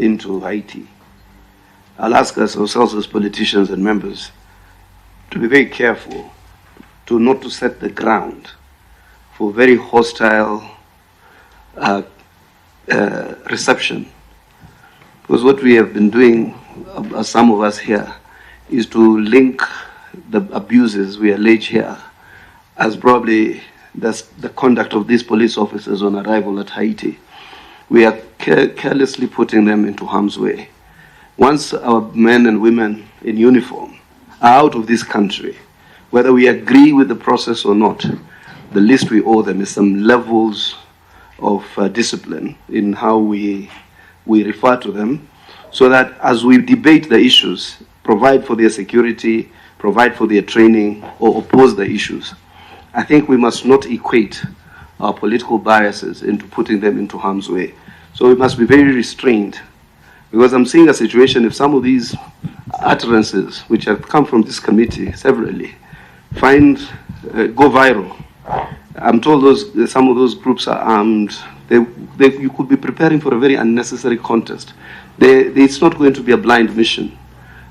into Haiti, I'll ask us ourselves as politicians and members to be very careful not to set the ground for very hostile reception. Because what we have been doing, some of us here, is to link the abuses we allege here as probably the conduct of these police officers on arrival at Haiti. We are carelessly putting them into harm's way. Once our men and women in uniform are out of this country, whether we agree with the process or not, the least we owe them is some levels of discipline in how we refer to them, so that as we debate the issues, provide for their security, provide for their training, or oppose the issues, I think we must not equate our political biases into putting them into harm's way. So we must be very restrained, because I'm seeing a situation, if some of these utterances, which have come from this committee severally, go viral. I'm told some of those groups are armed. You could be preparing for a very unnecessary contest. It's not going to be a blind mission.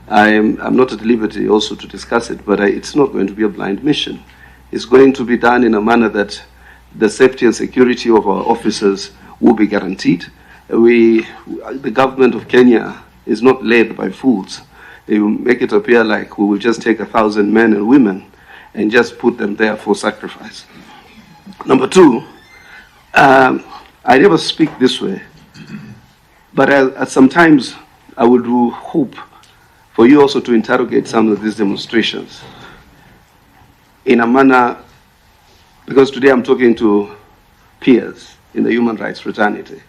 I'm not at liberty also to discuss it, but it's not going to be a blind mission. It's going to be done in a manner that the safety and security of our officers will be guaranteed. The government of Kenya is not led by fools. They will make it appear like we will just take 1,000 men and women and just put them there for sacrifice. Number two, I never speak this way, but sometimes I would hope for you also to interrogate some of these demonstrations in a manner, because today I'm talking to peers in the human rights fraternity.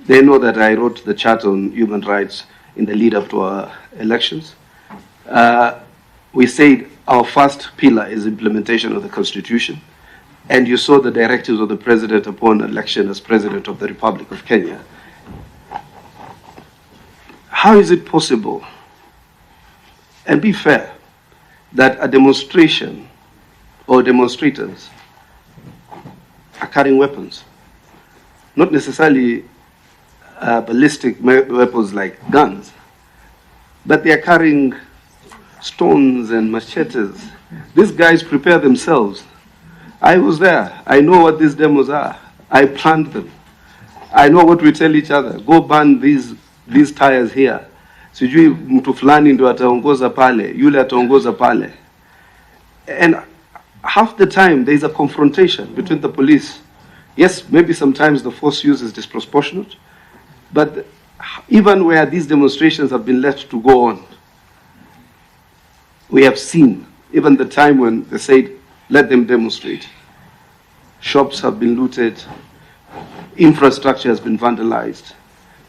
They know that I wrote the Charter on Human Rights in the lead up to our elections. We said our first pillar is implementation of the Constitution. And you saw the directives of the President upon election as President of the Republic of Kenya. How is it possible, and be fair, that a demonstration or demonstrators are carrying weapons? Not necessarily ballistic weapons like guns, but they are carrying stones and machetes. These guys prepare themselves. I was there. I know what these demos are. I planned them. I know what we tell each other. Go burn these tires here. Sijui mtu fulani ndo ataongoza pale, yule ataongoza pale. And half the time there is a confrontation between the police. Yes, maybe sometimes the force used is disproportionate, but even where these demonstrations have been left to go on, we have seen, even the time when they said, let them demonstrate. Shops have been looted. Infrastructure has been vandalized.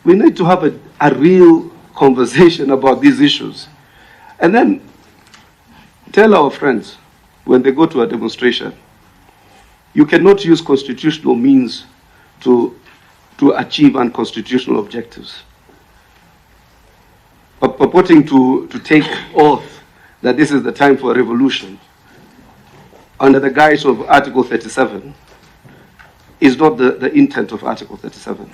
We need to have a real conversation about these issues. And then tell our friends, when they go to a demonstration, you cannot use constitutional means to achieve unconstitutional objectives. But purporting to take oath that this is the time for a revolution under the guise of Article 37 is not the intent of Article 37.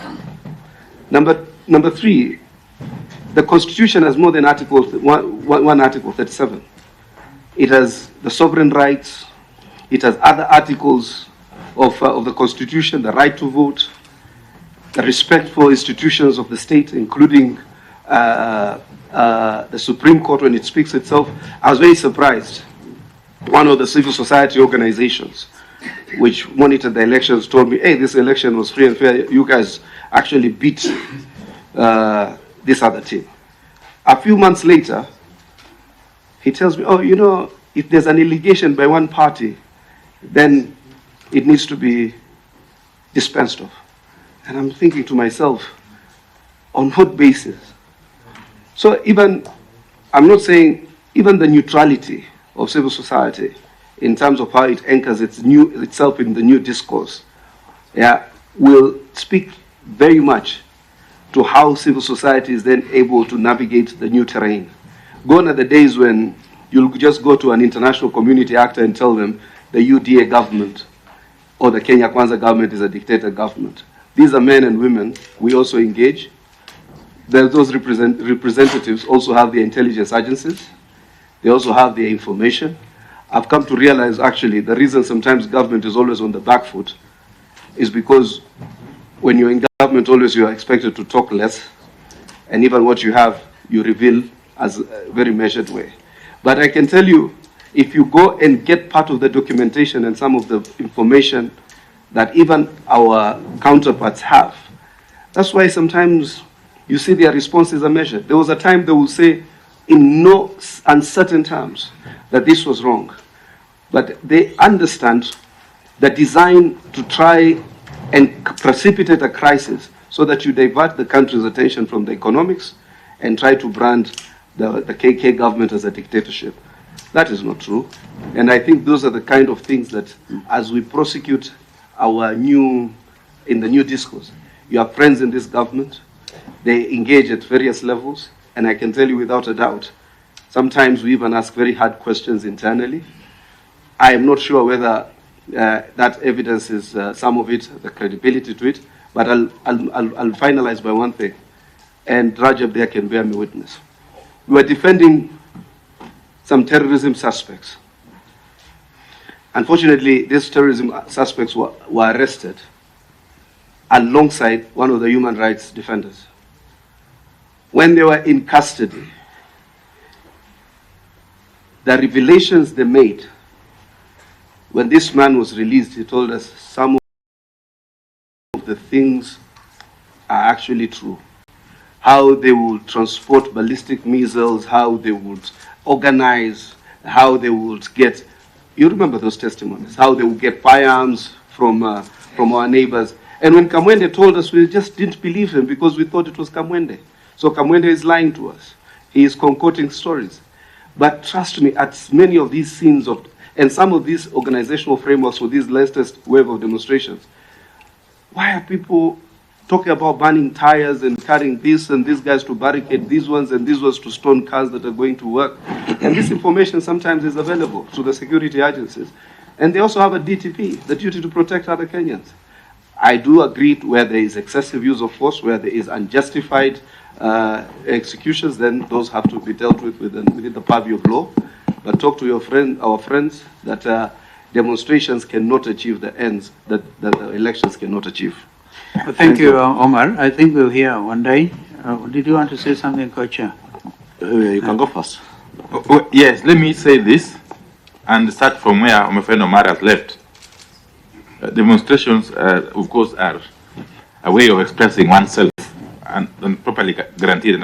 Number three, the Constitution has more than one Article 37. It has the sovereign rights. It has other articles of the Constitution, the right to vote, the respect for institutions of the state, including the Supreme Court when it speaks itself. I was very surprised. One of the civil society organizations which monitored the elections told me, hey, this election was free and fair. You guys actually beat this other team. A few months later, he tells me, oh, you know, if there's an allegation by one party, then it needs to be dispensed of. And I'm thinking to myself, on what basis? So I'm not saying even the neutrality of civil society in terms of how it anchors itself in the new discourse, will speak very much to how civil society is then able to navigate the new terrain. Gone are the days when you'll just go to an international community actor and tell them the UDA government or the Kenya Kwanza government is a dictator government. These are men and women we also engage. those representatives also have the intelligence agencies. They also have their information. I've come to realize, actually, the reason sometimes government is always on the back foot is because when you're in government, always you are expected to talk less, and even what you have, you reveal as a very measured way. But I can tell you, if you go and get part of the documentation and some of the information that even our counterparts have, that's why sometimes you see their responses are measured. There was a time they will say in no uncertain terms that this was wrong. But they understand the design to try and precipitate a crisis so that you divert the country's attention from the economics and try to brand the KK government as a dictatorship. That is not true. And I think those are the kind of things that as we prosecute in the new discourse, you have friends in this government, they engage at various levels, and I can tell you without a doubt, sometimes we even ask very hard questions internally. I am not sure whether that evidence is some of it, the credibility to it, but I'll finalize by one thing, and Rajab there can bear me witness. We were defending some terrorism suspects. Unfortunately, these terrorism suspects were arrested alongside one of the human rights defenders. When they were in custody, the revelations they made, when this man was released, he told us some of the things are actually true. How they would transport ballistic missiles, how they would organize, how they would get, you remember those testimonies, how they would get firearms from our neighbors. And when Kamwende told us, we just didn't believe him because we thought it was Kamwende. So Kamwende is lying to us. He is concocting stories. But trust me, at many of these scenes and some of these organizational frameworks for this latest wave of demonstrations, why are people talking about burning tires and carrying this and these guys to barricade these ones and these ones to stone cars that are going to work? And this information sometimes is available to the security agencies. And they also have a DTP, the duty to protect other Kenyans. I do agree where there is excessive use of force, where there is unjustified executions, then those have to be dealt with within the purview of law. But talk to our friends, that demonstrations cannot achieve the ends that the elections cannot achieve. Well, thank you, Omar. I think we'll hear one day. Did you want to say something, Co-Chair? You can go first. Yes, let me say this and start from where my friend Omar has left. Demonstrations, of course, are a way of expressing oneself and properly guaranteed